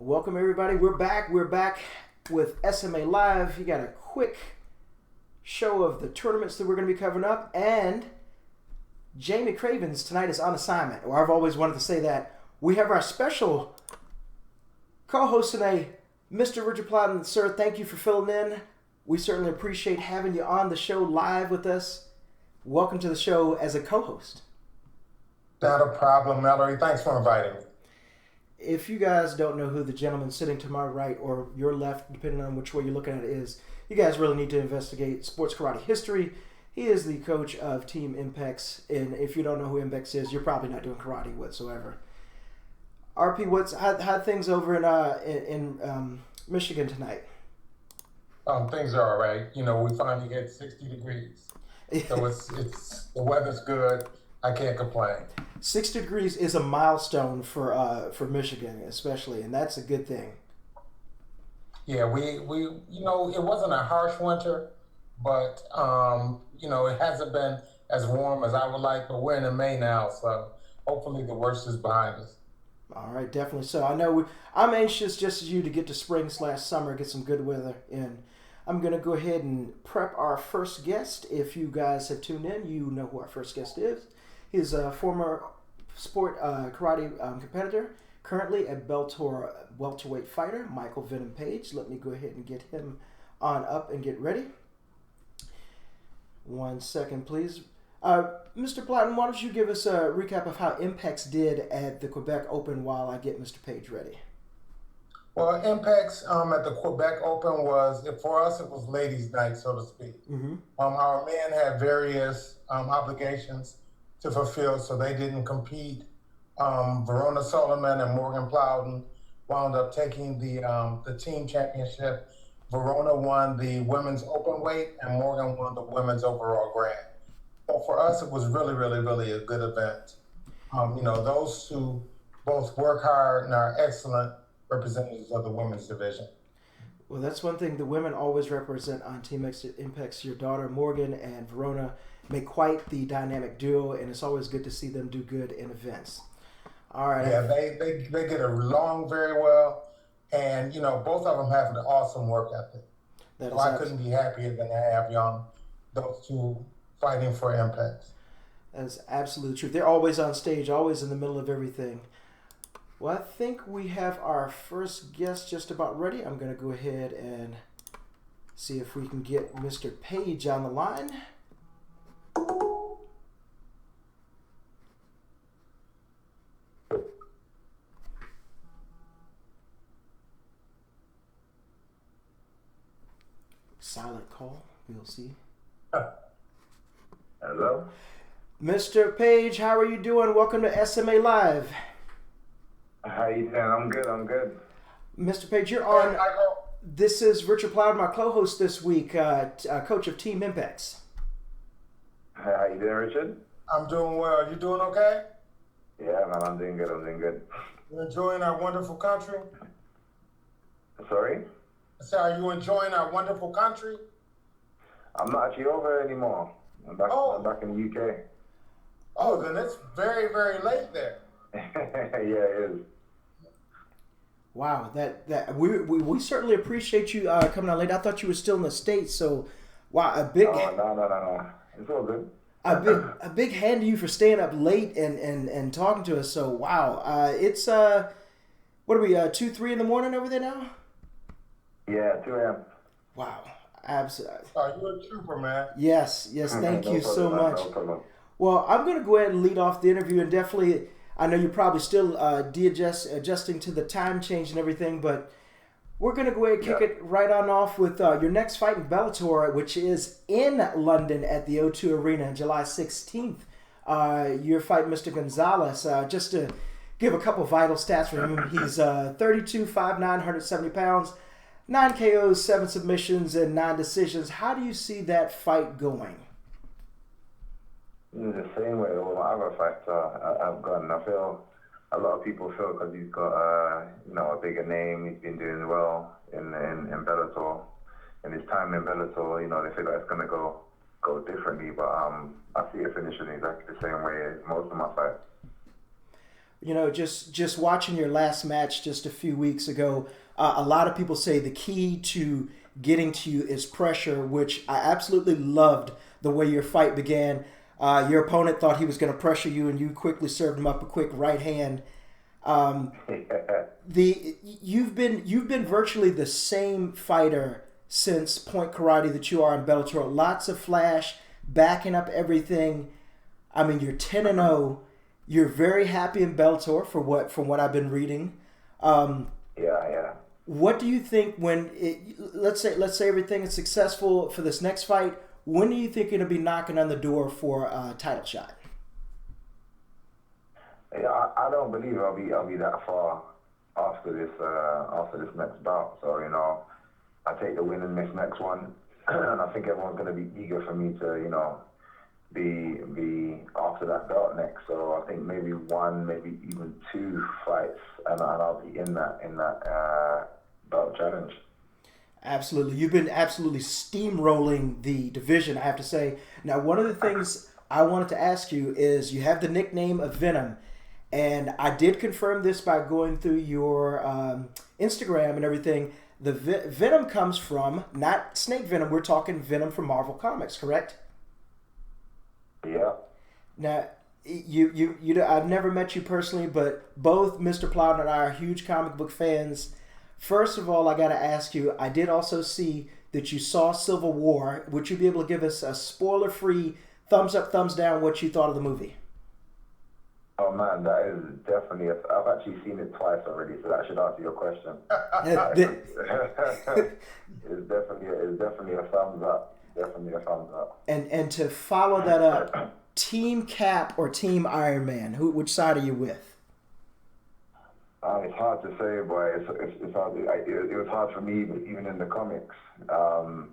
Welcome everybody. We're back. We're back with SMA Live. You got a quick show of the tournaments that we're going to be covering up, and Jamie Cravens tonight is on assignment. Or I've always wanted to say that. We have our special co-host today, Mr. Richard Plowden. Sir, thank you for filling in. We certainly appreciate having you on the show live with us. Welcome to the show as a co-host. Not a problem, Mallory. Thanks for inviting me. If you guys don't know who the gentleman sitting to my right or your left, depending on which way you're looking at it is, you guys really need to investigate sports karate history. He is the coach of Team Impex, and if you don't know who Impex is, you're probably not doing karate whatsoever. RP, how things over in Michigan tonight? Things are all right. You know, we finally hit 60 degrees, so it's the weather's good. I can't complain. 60 degrees is a milestone for Michigan, especially, and that's a good thing. Yeah, we you know, it wasn't a harsh winter, but you know, it hasn't been as warm as I would like. But we're in May now, so hopefully the worst is behind us. All right, definitely. So I know I'm anxious, just as you, to get to spring/summer, get some good weather in. I'm going to go ahead and prep our first guest. If you guys have tuned in, you know who our first guest is. He's a former sport karate competitor, currently a Bellator welterweight fighter, Michael Venom Page. Let me go ahead and get him on up and get ready. 1 second, please. Mr. Platten, why don't you give us a recap of how Impex did at the Quebec Open while I get Mr. Page ready? Well, Impex at the Quebec Open was, for us, it was ladies' night, so to speak. Mm-hmm. Our men had various obligations to fulfill, so they didn't compete. Verona Solomon and Morgan Plowden wound up taking the team championship. Verona won the women's open weight, and Morgan won the women's overall grand. So for us, it was really, really, really a good event. You know, those two both work hard and are excellent representatives of the women's division. Well, that's one thing the women always represent on Team Impex. Your daughter Morgan and Verona make quite the dynamic duo, and it's always good to see them do good in events. All right. Yeah, they get along very well, and you know, both of them have an awesome work ethic. So I couldn't be happier than to have those two fighting for Impex. That is absolutely true. They're always on stage, always in the middle of everything. Well, I think we have our first guest just about ready. I'm going to go ahead and see if we can get Mr. Page on the line. Silent call. We'll see. Hello? Mr. Page, how are you doing? Welcome to SMA Live. How you doing? I'm good. Mr. Page, you're on. This is Richard Plowden, my co-host this week, coach of Team Impex. How you doing, Richard? I'm doing well. You doing okay? Yeah, man, I'm doing good. You enjoying our wonderful country? Sorry? I said, are you enjoying our wonderful country? I'm not actually over anymore. I'm back in the UK. Oh, then it's very, very late there. Yeah, it is. Wow, that we certainly appreciate you coming on late. I thought you were still in the States, so wow, No. It's all good. A big hand to you for staying up late and talking to us. So wow, it's what are we 2-3 in the morning over there now? Yeah, 2 a.m. Wow, absolutely. Oh, you're a trooper, man. Yes, thank you so much. No problem. Well, I'm going to go ahead and lead off the interview, and definitely, I know you're probably still adjusting to the time change and everything, but we're going to go ahead and kick it right on off with your next fight in Bellator, which is in London at the O2 Arena on July 16th. You're fighting Mr. Gonzalez. Just to give a couple vital stats for him, he's 32, 5'9", 170 pounds, 9 KOs, 7 submissions, and 9 decisions. How do you see that fight going? In the same way all my other fights I've gotten. I feel a lot of people feel because he's got a bigger name, he's been doing well in Bellator. In his time in Bellator, you know, they feel like it's gonna go differently, but I see it finishing exactly the same way as most of my fights. You know, just watching your last match just a few weeks ago, a lot of people say the key to getting to you is pressure, which I absolutely loved the way your fight began. Your opponent thought he was going to pressure you, and you quickly served him up a quick right hand. You've been virtually the same fighter since Point Karate that you are in Bellator. Lots of flash, backing up everything. I mean, you're 10-0. You're very happy in Bellator from what I've been reading. Yeah. What do you think let's say everything is successful for this next fight? When do you think you're gonna be knocking on the door for a title shot? Yeah, I don't believe I'll be that far after this next bout. So I take the win in this next one, and I think everyone's gonna be eager for me to be after that belt next. So I think maybe one, maybe even two fights, and I'll be in that belt challenge. Absolutely. You've been absolutely steamrolling the division, I have to say. Now, one of the things I wanted to ask you is you have the nickname of Venom, and I did confirm this by going through your Instagram and everything. The Venom comes from not snake venom. We're talking Venom from Marvel Comics, correct? Yeah. Now, I've never met you personally, but both Mr. Plowden and I are huge comic book fans. First of all, I got to ask you, I did also see that you saw Civil War. Would you be able to give us a spoiler-free thumbs up, thumbs down what you thought of the movie? Oh man, that is definitely. I've actually seen it twice already, so that should answer your question. It's definitely a thumbs up. Definitely a thumbs up. And to follow that up, Team Cap or Team Iron Man? Which side are you with? It's hard to say, but it's hard. It was hard for me, even in the comics. So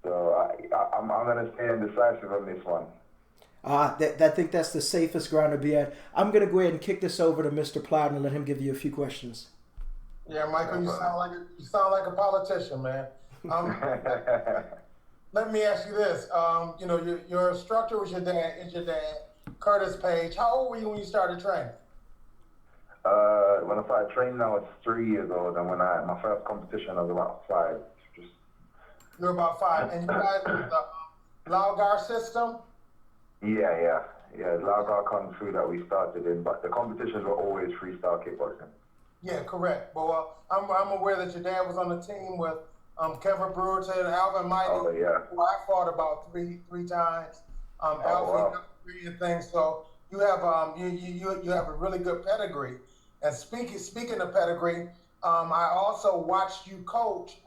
I'm gonna stay indecisive on this one. I think that's the safest ground to be at. I'm gonna go ahead and kick this over to Mr. Plowden and let him give you a few questions. Yeah, Michael, you sound like a politician, man. Let me ask you this. Your instructor was your dad, Curtis Page. How old were you when you started training? When I started training, I was 3 years old, and when my first competition, I was about 5. You were about 5, and you guys were the Laogar system? Yeah. Laogar Kung Fu that we started in, but the competitions were always freestyle kickboxing. Yeah, correct. Well, I'm aware that your dad was on the team with Kevin Brewerton and Alvin Mighty, who I fought about three times. Alvin and things. So you have you have a really good pedigree. And speaking of pedigree, I also watched you coach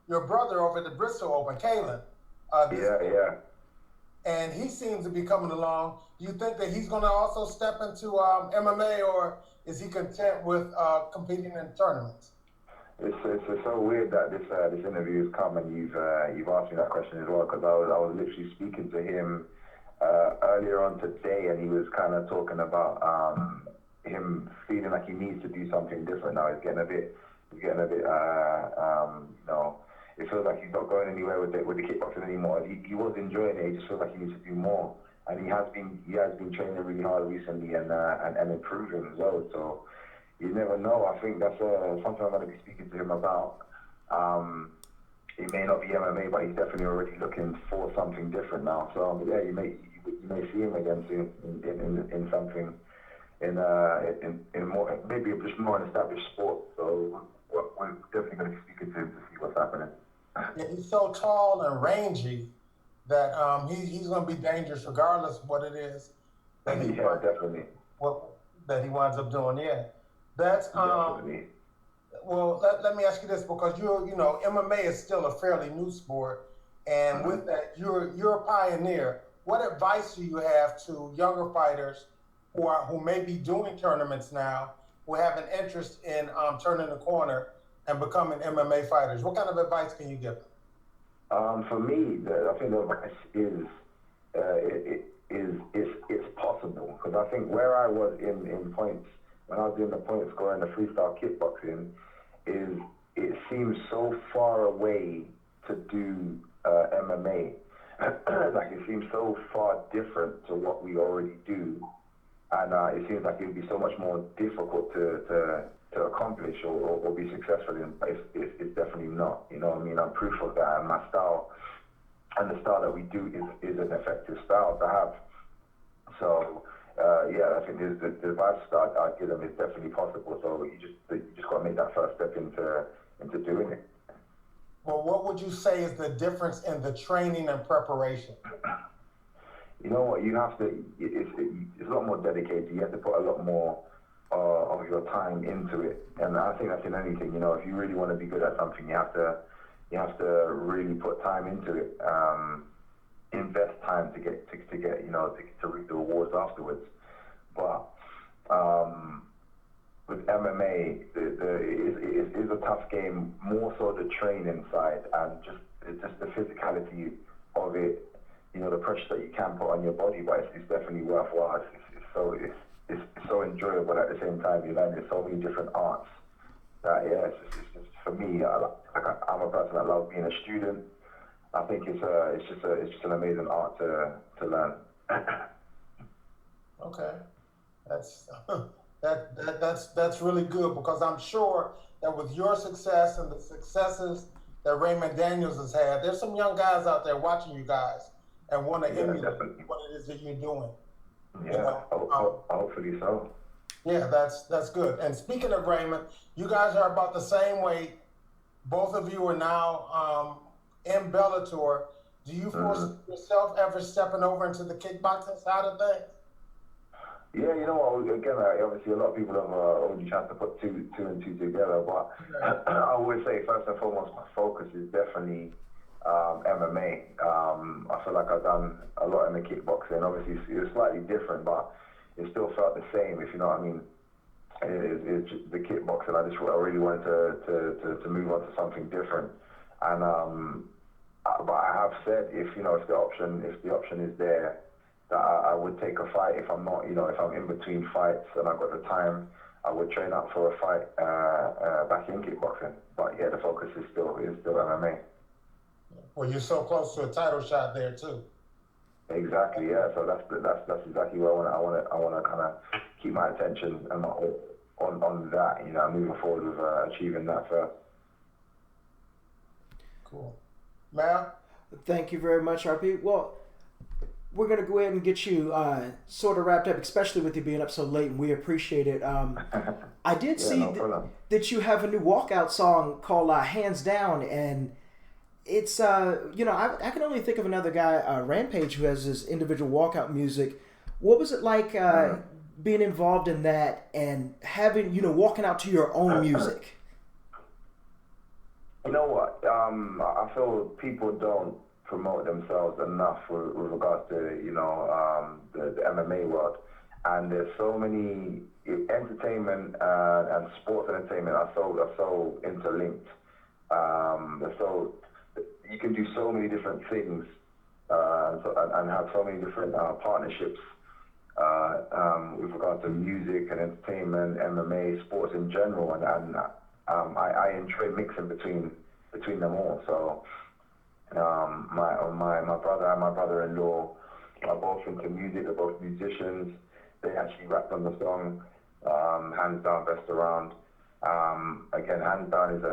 your brother over at the Bristol Open, Kalen. Yeah. And he seems to be coming along. Do you think that he's going to also step into MMA, or is he content with competing in tournaments? It's so weird that this interview has come and you've asked me that question as well, because I was literally speaking to him earlier on today, and he was kind of talking about him feeling like he needs to do something different now. He's getting a bit it feels like he's not going anywhere with the kickboxing anymore. He was enjoying it. He just feels like he needs to do more, and he has been training really hard recently and improving as well. So you never know. I think that's something I'm going to be speaking to him about. It may not be MMA, but he's definitely already looking for something different now. So yeah, you may see him again soon in something in more, maybe just more an established sport. So we're definitely going to be speaking to him to see what's happening. Yeah, he's so tall and rangy that he's going to be dangerous regardless of what it is. Definitely. That he winds up doing. Yeah, that's definitely. Well, let me ask you this, because MMA is still a fairly new sport, and with that, you're a pioneer. What advice do you have to younger fighters who may be doing tournaments now, who have an interest in turning the corner and becoming MMA fighters? What kind of advice can you give them? For me, I think the advice is it's possible, because I think where I was in points, when I was doing the point scoring, the freestyle kickboxing, it seems so far away to do MMA. Like it seems so far different to what we already do, and it seems like it would be so much more difficult to accomplish or be successful in. But it's definitely not. You know what I mean? I'm proof of that, and my style and the style that we do is an effective style to have. So I think the advice that I give them is definitely possible. So you just got to make that first step into doing it. Well, what would you say is the difference in the training and preparation? You know what? You have to. It's a lot more dedicated. You have to put a lot more of your time into it, and I think that's in anything. You know, if you really want to be good at something, you have to really put time into it. Invest time to get to reap the rewards afterwards. But with MMA, it is a tough game. More so the training side and just the physicality of it. You know, the pressure that you can put on your body, but it's definitely worthwhile. It's so enjoyable at the same time. You learn so many different arts. It's just for me. I'm a person that loves being a student. I think it's just an amazing art to learn. Okay, that's really good, because I'm sure that with your success and the successes that Raymond Daniels has had, there's some young guys out there watching you guys and want to emulate what it is that you're doing. Yeah, you know? Hopefully so. Yeah, that's good. And speaking of Raymond, you guys are about the same weight. Both of you are now in Bellator. Do you foresee yourself ever stepping over into the kickboxing side of things? Yeah, you know, again, obviously a lot of people have only tried to put two and two together, but I always say first and foremost, my focus is definitely MMA. I feel like I've done a lot in the kickboxing. Obviously, it's slightly different, but it still felt the same, if you know what I mean. It's just the kickboxing. I really wanted to move on to something different, and but I have said if the option is there, that I would take a fight. If I'm not, if I'm in between fights and I've got the time, I would train up for a fight back in kickboxing. But yeah, the focus is still MMA. Well, you're so close to a title shot there too. Exactly. Yeah. So that's exactly where I want to kind of keep my attention and on that. Moving forward with achieving that first. Cool. Mal? Thank you very much, RP. Well, we're going to go ahead and get you sort of wrapped up, especially with you being up so late, and we appreciate it. I did see that you have a new walkout song called Hands Down, and it's, I can only think of another guy, Rampage, who has this individual walkout music. What was it like being involved in that and having, walking out to your own music? You know what? I feel people don't promote themselves enough with regards to the MMA world, and there's so many entertainment and sports entertainment are so interlinked. So you can do so many different things and have so many different partnerships with regards to music and entertainment, MMA, sports in general, and I enjoy mixing between them all. So my brother and my brother-in-law are both into music. They're both musicians. They actually rapped on the song "Hands Down, Best Around." Again, Hands Down is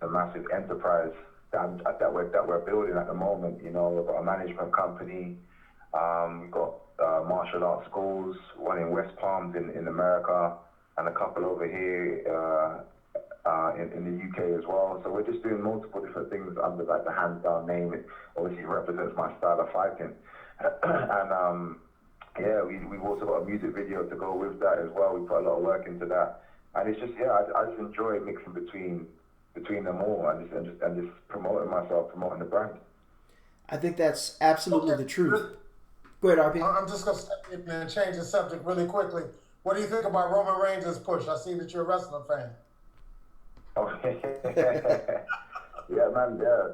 a massive enterprise that we're building at the moment. We've got a management company. We've got martial arts schools, one in West Palms in America, and a couple over here in the UK as well. So we're just doing multiple different things under the Hands Down name. It obviously represents my style of fighting. And we've also got a music video to go with that as well. We put a lot of work into that. And it's just, I just enjoy mixing between them all and just promoting myself, promoting the brand. I think that's absolutely the truth. Go ahead, RP. I'm just going to step in and change the subject really quickly. What do you think about Roman Reigns' push? I see that you're a wrestling fan. Okay. Yeah, man. Yeah,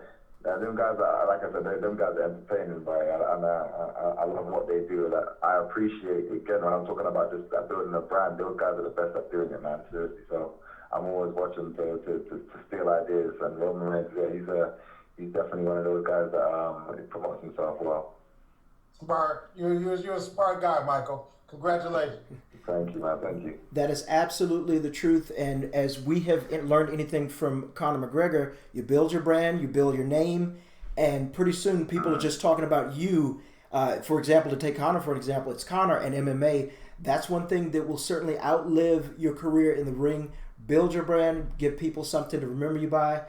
them guys are, like I said, them guys are entertaining, boy. And I love what they do. I appreciate it. Again, when I'm talking about just building a brand, those guys are the best at doing it, man. Seriously. So I'm always watching to steal ideas. And Roman Reigns, he's definitely one of those guys that promotes himself well. Smart. You're a smart guy, Michael. Congratulations. Thank you, man. Thank you. That is absolutely the truth. And as we have learned anything from Conor McGregor, you build your brand, you build your name, and pretty soon people are just talking about you. For example, to take Conor for example, it's Conor and MMA. That's one thing that will certainly outlive your career in the ring. Build your brand, give people something to remember you by.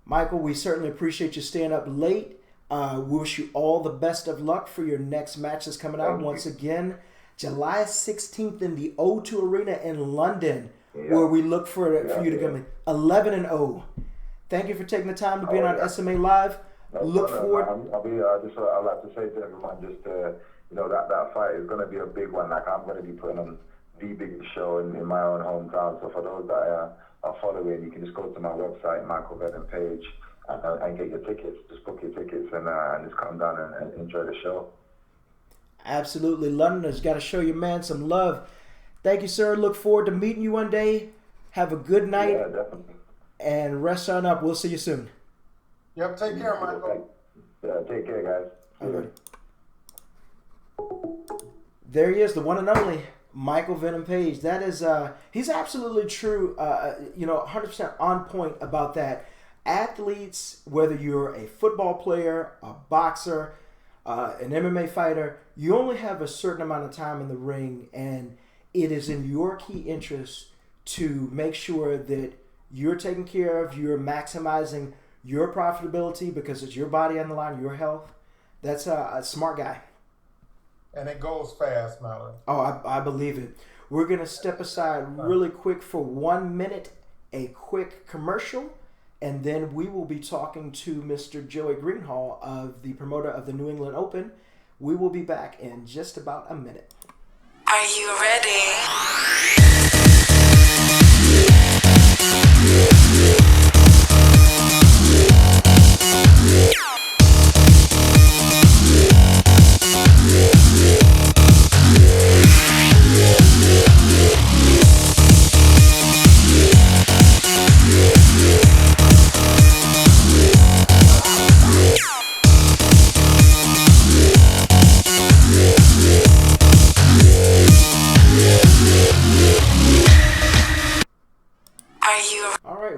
Michael, we certainly appreciate you staying up late. We wish you all the best of luck for your next match that's coming out. Once again, July 16th in the O2 Arena in London, where we look for you to come in 11-0. Thank you for taking the time to be on SMA Live. Look forward. I'd like to say to everyone, that fight is going to be a big one. Like, I'm going to be putting on the biggest show in my own hometown. So for those that are following, you can just go to my website, Michael Venom page, and get your tickets. Just book your tickets and just come down and enjoy the show. Absolutely. Londoners, got to show your man some love. Thank you, sir. Look forward to meeting you one day. Have a good night. Yeah, definitely. And rest on up. We'll see you soon. Yep, take care, Michael. Yeah, take care, guys. All right. There he is, the one and only Michael Venom Page. That is, he's absolutely true, 100% on point about that. Athletes, whether you're a football player, a boxer, an MMA fighter, you only have a certain amount of time in the ring, and it is in your key interest to make sure that you're taken care of, you're maximizing your profitability because it's your body on the line, your health. That's a smart guy. And it goes fast, Mallory. Oh, I believe it. We're going to step aside really quick for 1 minute, a quick commercial, and then we will be talking to Mr. Joey Greenhalgh, of the promoter of the New England Open. We will be back in just about a minute. Are you ready?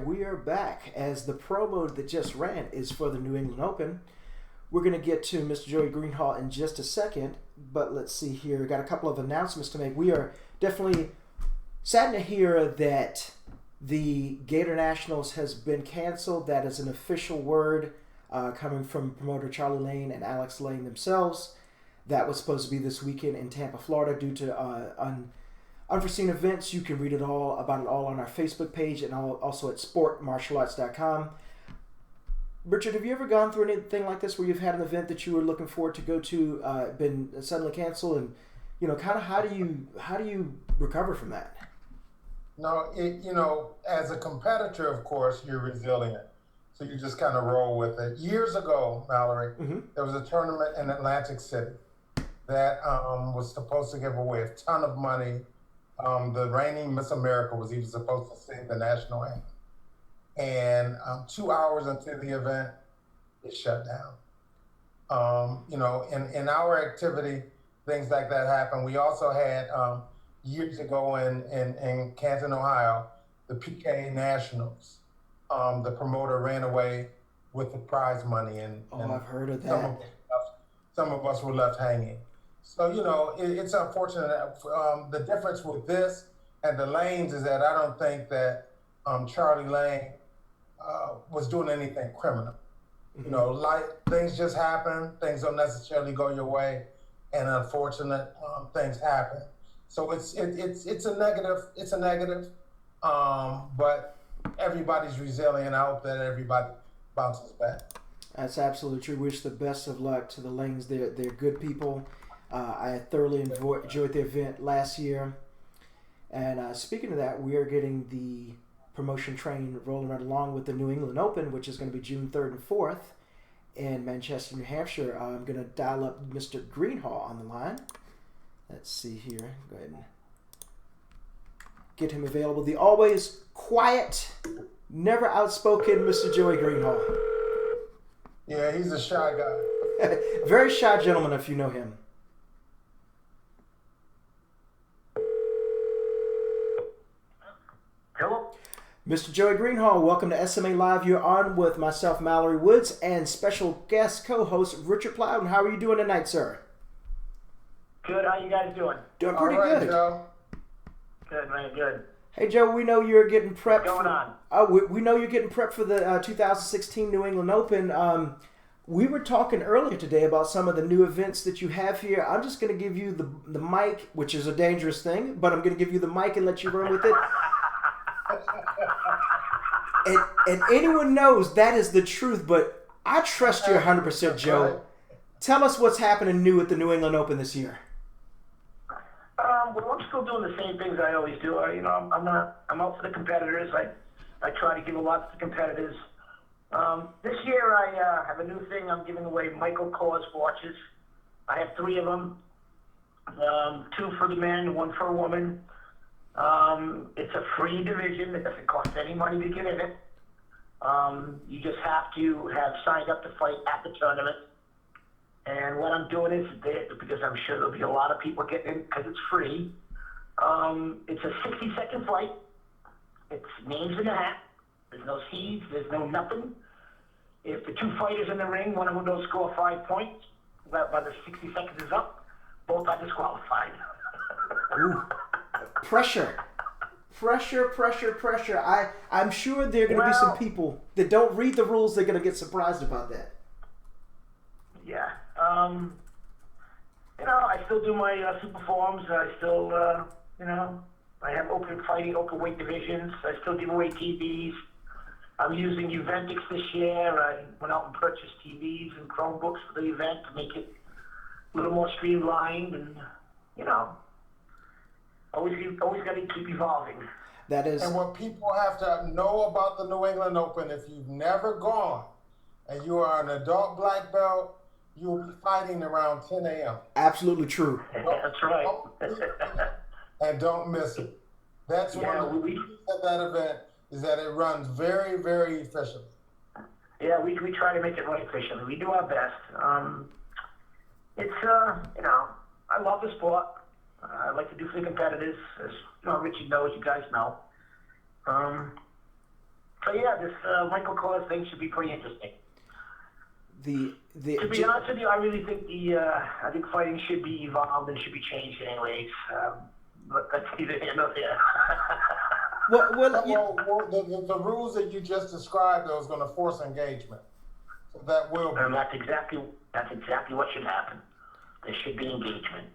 We are back, as the promo that just ran is for the New England Open. We're going to get to Mr. Joey Greenhalgh in just a second, but let's see here. We've got a couple of announcements to make. We are definitely saddened to hear that the Gator Nationals has been canceled. That is an official word coming from promoter Charlie Lane and Alex Lane themselves. That was supposed to be this weekend in Tampa, Florida, due to unforeseen events. You can read about it all on our Facebook page and also at sportmartialarts.com. Richard, have you ever gone through anything like this where you've had an event that you were looking forward to go to, been suddenly canceled, and kind of how do you recover from that? No, as a competitor, of course, you're resilient, so you just kind of roll with it. Years ago, Mallory, there was a tournament in Atlantic City that was supposed to give away a ton of money. The reigning Miss America was even supposed to sing the national anthem. And 2 hours into the event, it shut down. In our activity, things like that happen. We also had, years ago in Canton, Ohio, the PKA Nationals. The promoter ran away with the prize money. And I've heard of that. Some of us were left hanging. So, it's unfortunate. The difference with this and the Lanes is that I don't think that Charlie Lane was doing anything criminal. Like things just happen. Things don't necessarily go your way, and unfortunate things happen. So it's a negative. It's a negative. But everybody's resilient. I hope that everybody bounces back. That's absolutely true. Wish the best of luck to the Lanes. They're good people. I thoroughly enjoyed the event last year. And speaking of that, we are getting the promotion train rolling right along with the New England Open, which is going to be June 3rd and 4th in Manchester, New Hampshire. I'm going to dial up Mr. Greenhalgh on the line. Let's see here. Go ahead and get him available. The always quiet, never outspoken Mr. Joey Greenhalgh. Yeah, he's a shy guy. Very shy gentleman if you know him. Mr. Joey Greenhalgh, welcome to SMA Live. You're on with myself, Mallory Woods, and special guest co-host Richard Plowden. How are you doing tonight, sir? Good. How you guys doing? Doing pretty good. Joe. Good, man. Good. Hey, Joe, we know you're getting prepped. What's going on? We know you're getting prepped for the 2016 New England Open. We were talking earlier today about some of the new events that you have here. I'm just going to give you the mic, which is a dangerous thing, but I'm going to give you the mic and let you run with it. And anyone knows that is the truth, but I trust you 100%, Joe. Tell us what's happening new at the New England Open this year. Well, I'm still doing the same things I always do. I'm out for the competitors. I try to give a lot to the competitors. This year I have a new thing. I'm giving away Michael Kors watches. I have 3 of them. 2 for the men, 1 for a woman. It's a free division. It doesn't cost any money to get in it. You just have to have signed up to fight at the tournament. And what I'm doing is, because I'm sure there'll be a lot of people getting in because it's free, it's a 60-second fight. It's names in the hat. There's no seeds. There's no nothing. If the 2 fighters in the ring, one of them don't score 5 points, by the 60 seconds is up, both are disqualified. Ooh. Pressure. I'm sure there are going to be some people that don't read the rules. They're going to get surprised about that. Yeah. I still do my super forms. I still, I have open weight divisions. I still give away TVs. I'm using Uventix this year. I went out and purchased TVs and Chromebooks for the event to make it a little more streamlined and, always got to keep evolving. That is. And what people have to know about the New England Open, if you've never gone and you are an adult black belt, you will be fighting around 10 a.m. Absolutely true. That's right. And don't miss it. That's one of the reasons at that event is that it runs very, very efficiently. Yeah, we try to make it run efficiently. We do our best. It's I love the sport. I like to do for the competitors, as Richie knows, you guys know. This Michael Kors thing should be pretty interesting. To be honest with you, I really think I think fighting should be evolved and should be changed anyways. But that's either here nor there. The rules that you just described, though, is going to force engagement. So that will be. And that's exactly what should happen. There should be engagement.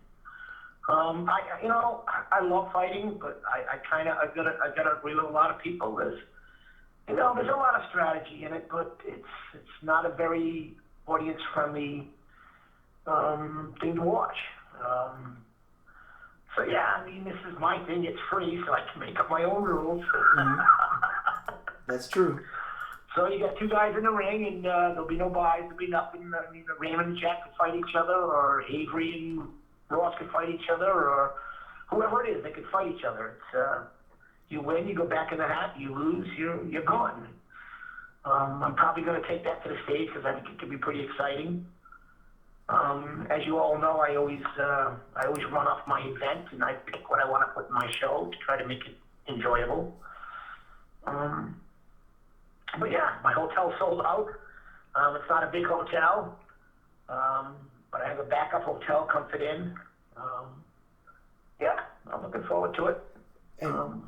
I love fighting, but I gotta agree with a lot of people. There's a lot of strategy in it, but it's not a very audience friendly thing to watch. This is my thing. It's free, so I can make up my own rules. Mm-hmm. That's true. So you got 2 guys in the ring, and there'll be no buys. There'll be nothing. Raymond and Jack could fight each other, or Avery and Ross could fight each other, or whoever it is, they could fight each other. It's you win, you go back in the hat. You lose, you're gone. I'm probably going to take that to the stage because I think it could be pretty exciting. As you all know, I always run off my event and I pick what I want to put in my show to try to make it enjoyable. My hotel's sold out. It's not a big hotel. But I have a backup hotel, Comfort Inn. I'm looking forward to it. And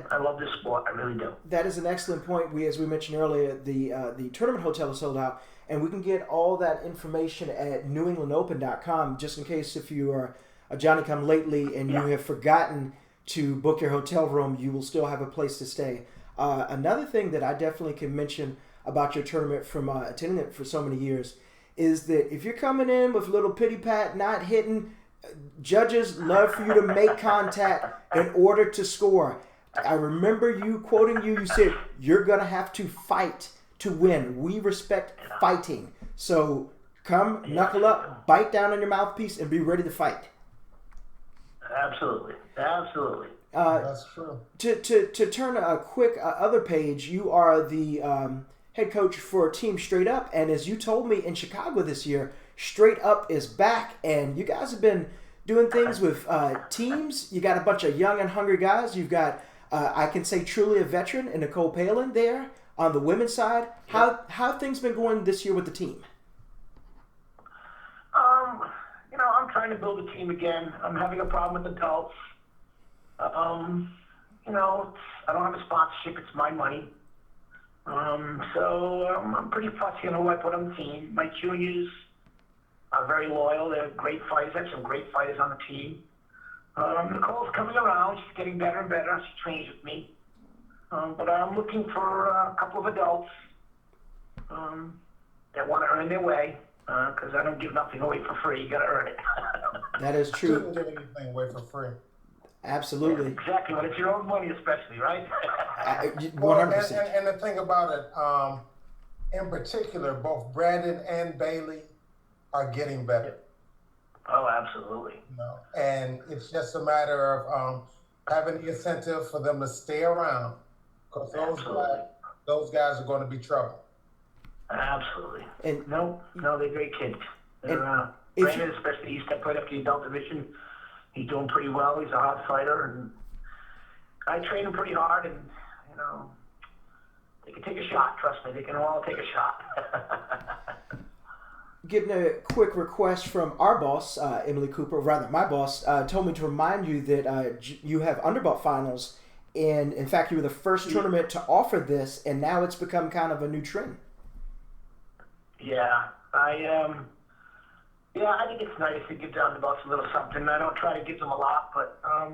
I love this sport. I really do. That is an excellent point. As we mentioned earlier, the tournament hotel is sold out, and we can get all that information at newenglandopen.com, just in case if you are a Johnny-come-lately and you have forgotten to book your hotel room, you will still have a place to stay. Another thing that I definitely can mention about your tournament from attending it for so many years is that if you're coming in with a little pity-pat, not hitting, judges love for you to make contact in order to score. I remember you quoting you said, you're going to have to fight to win. We respect fighting. So come, knuckle up, bite down on your mouthpiece, and be ready to fight. Absolutely. That's true. To turn a quick other page, you are the head coach for Team Straight Up, and as you told me in Chicago this year, Straight Up is back, and you guys have been doing things with teams. You got a bunch of young and hungry guys. You've got I can say truly a veteran, and Nicole Palin there on the women's side. How have things been going this year with the team? I'm trying to build a team again. I'm having a problem with adults. I don't have a sponsorship. It's my money. So I'm pretty fussy on who I put on the team. My juniors are very loyal. They're great fighters. I have some great fighters on the team. Nicole's coming around. She's getting better and better. She trains with me. But I'm looking for a couple of adults that want to earn their way, because I don't give nothing away for free. You got to earn it. That is true. Shouldn't give anything away for free. Absolutely. Yeah, exactly. When it's your own money, especially, right? 100%. Well, and the thing about it, in particular, both Brandon and Bailey are getting better. Oh, absolutely. And it's just a matter of having the incentive for them to stay around, because those guys are going to be trouble. Absolutely. And no, they're great kids. Brandon, especially, he stepped right up to the adult division. He's doing pretty well. He's a hard fighter, and I train him pretty hard. And they can take a shot. Trust me, they can all take a shot. Getting a quick request from our boss, Emily Cooper, rather my boss, told me to remind you that you have underbelt finals, and in fact, you were the first tournament to offer this, and now it's become kind of a new trend. Yeah, I think it's nice to give the underbelts a little something. I don't try to give them a lot, but I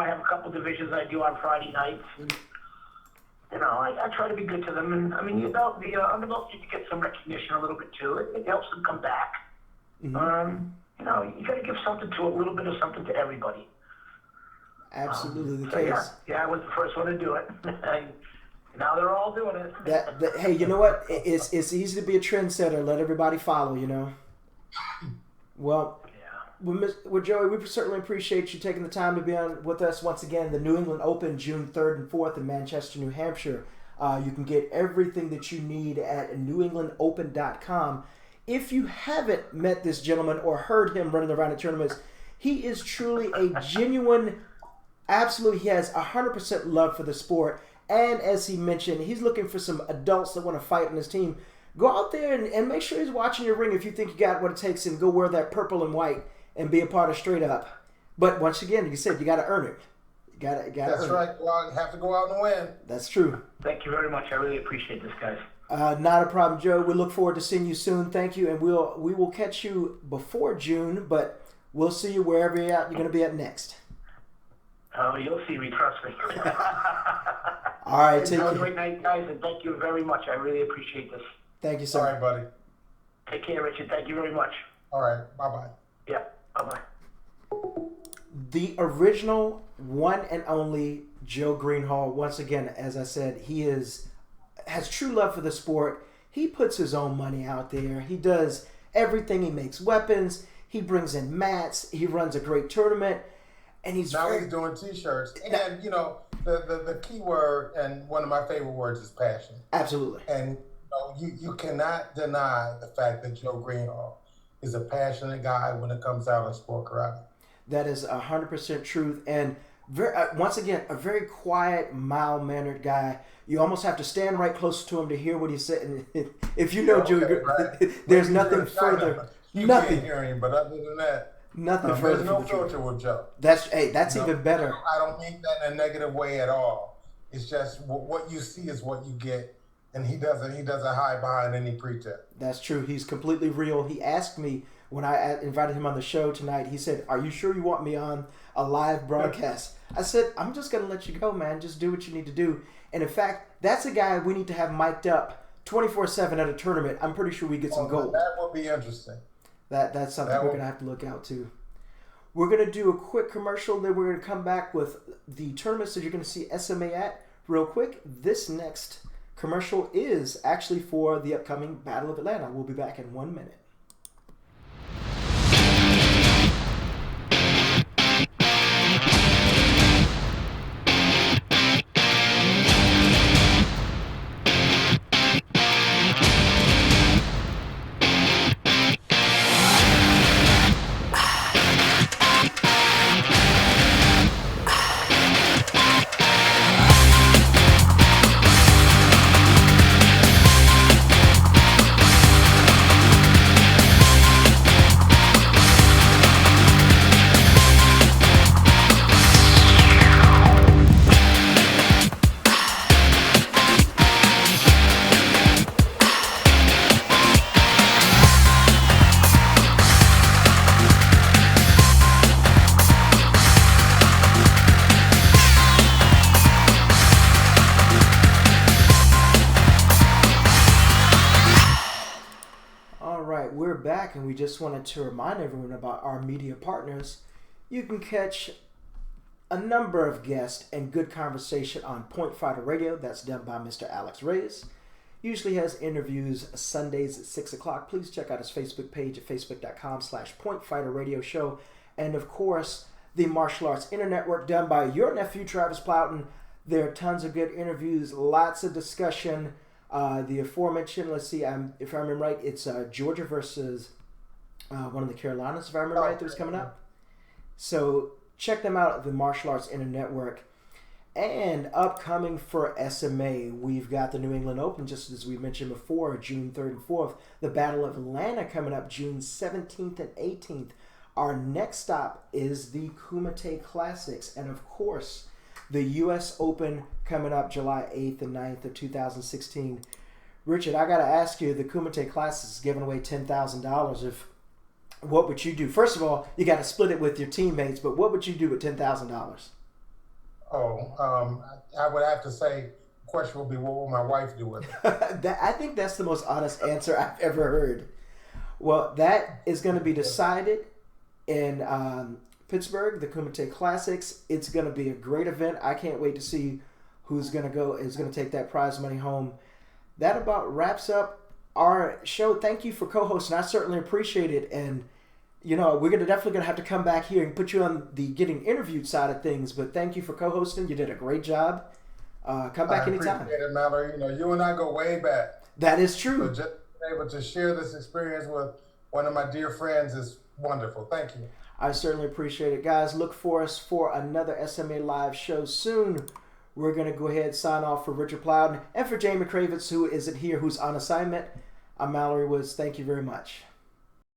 have a couple divisions I do on Friday nights, and I try to be good to them. And I mean, the underbelts need to get some recognition a little bit too. It helps them come back. Mm-hmm. You got to give something to a little bit of something to everybody. Absolutely the case. Yeah, I was the first one to do it. Now they're all doing it. Hey, you know what? It's easy to be a trendsetter. Let everybody follow. Well, with Joey, we certainly appreciate you taking the time to be on with us once again. The New England Open, June 3rd and 4th in Manchester, New Hampshire. You can get everything that you need at newenglandopen.com. If you haven't met this gentleman or heard him running around at tournaments, he is truly a genuine, absolutely, he has 100% love for the sport. And as he mentioned, he's looking for some adults that want to fight on his team. Go out there and make sure he's watching your ring if you think you got what it takes, and go wear that purple and white and be a part of Straight Up. But once again, like you said, you got to earn it. You got to That's earn right. it. Well, you have to go out and win. That's true. Thank you very much. I really appreciate this, guys. Not a problem, Joe. We look forward to seeing you soon. Thank you, and we will catch you before June, but we'll see you wherever you're going to be at next. Oh, you'll see me. Trust me. All right, take care. Have a great night, guys, and thank you very much. I really appreciate this. Thank you, sir. All right, buddy. Take care, Richard. Thank you very much. All right. Bye-bye. Yeah. Bye-bye. The original one and only Joe Greenhalgh. Once again, as I said, he has true love for the sport. He puts his own money out there. He does everything. He makes weapons. He brings in mats. He runs a great tournament. And he's doing T-shirts. And, the key word, and one of my favorite words, is passion. Absolutely. And you cannot deny the fact that Joe Greenhalgh is a passionate guy when it comes out of sport karate. That is 100% truth. And once again, a very quiet, mild-mannered guy. You almost have to stand right close to him to hear what he's saying. If you know Joey, there's nothing further. Nothing. Can't hear him, but other than that, nothing further. There's no filter with Joe. That's even better. I don't mean that in a negative way at all. It's just what you see is what you get, and he doesn't hide behind any pretense. That's true. He's completely real. He asked me when I invited him on the show tonight. He said, "Are you sure you want me on a live broadcast?" I said, "I'm just gonna let you go, man. Just do what you need to do." And in fact, that's a guy we need to have mic'd up 24/7 at a tournament. I'm pretty sure we get some gold. That would be interesting. That's something we're going to have to look out to. We're going to do a quick commercial, then we're going to come back with the tournaments that you're going to see SMA at real quick. This next commercial is actually for the upcoming Battle of Atlanta. We'll be back in 1 minute. back, and we just wanted to remind everyone about our media partners. You can catch a number of guests and good conversation on Point Fighter Radio. That's done by Mr. Alex Reyes. Usually has interviews Sundays at 6 o'clock. Please check out his Facebook page at facebook.com/PointFighterRadioShow. And of course, the Martial Arts Internetwork done by your nephew, Travis Plowton. There are tons of good interviews, lots of discussion. The aforementioned, let's see, if I remember right, it's Georgia versus one of the Carolinas, if I remember right, that was coming up. So check them out at the Martial Arts Internetwork. And upcoming for SMA, we've got the New England Open, just as we mentioned before, June 3rd and 4th. The Battle of Atlanta coming up June 17th and 18th. Our next stop is the Kumite Classics. And of course, the U.S. Open coming up July 8th and 9th of 2016. Richard, I got to ask you, the Kumite Classics is giving away $10,000. What would you do? First of all, you got to split it with your teammates, but what would you do with $10,000? I would have to say, the question would be, what will my wife do with it? I think that's the most honest answer I've ever heard. Well, that is going to be decided in Pittsburgh, the Kumite Classics. It's going to be a great event. I can't wait to see who's going to take that prize money home. That about wraps up our show. Thank you for co-hosting. I certainly appreciate it. And we're definitely going to have to come back here and put you on the getting interviewed side of things. But thank you for co-hosting. You did a great job. Come back anytime. I appreciate it, Mallory. You and I go way back. That is true. So just being able to share this experience with one of my dear friends is wonderful. Thank you. I certainly appreciate it. Guys, look for us for another SMA Live show soon. We're going to go ahead and sign off for Richard Plowden and for Jamie Kravitz, who isn't here, who's on assignment. I'm Mallory Woods. Thank you very much.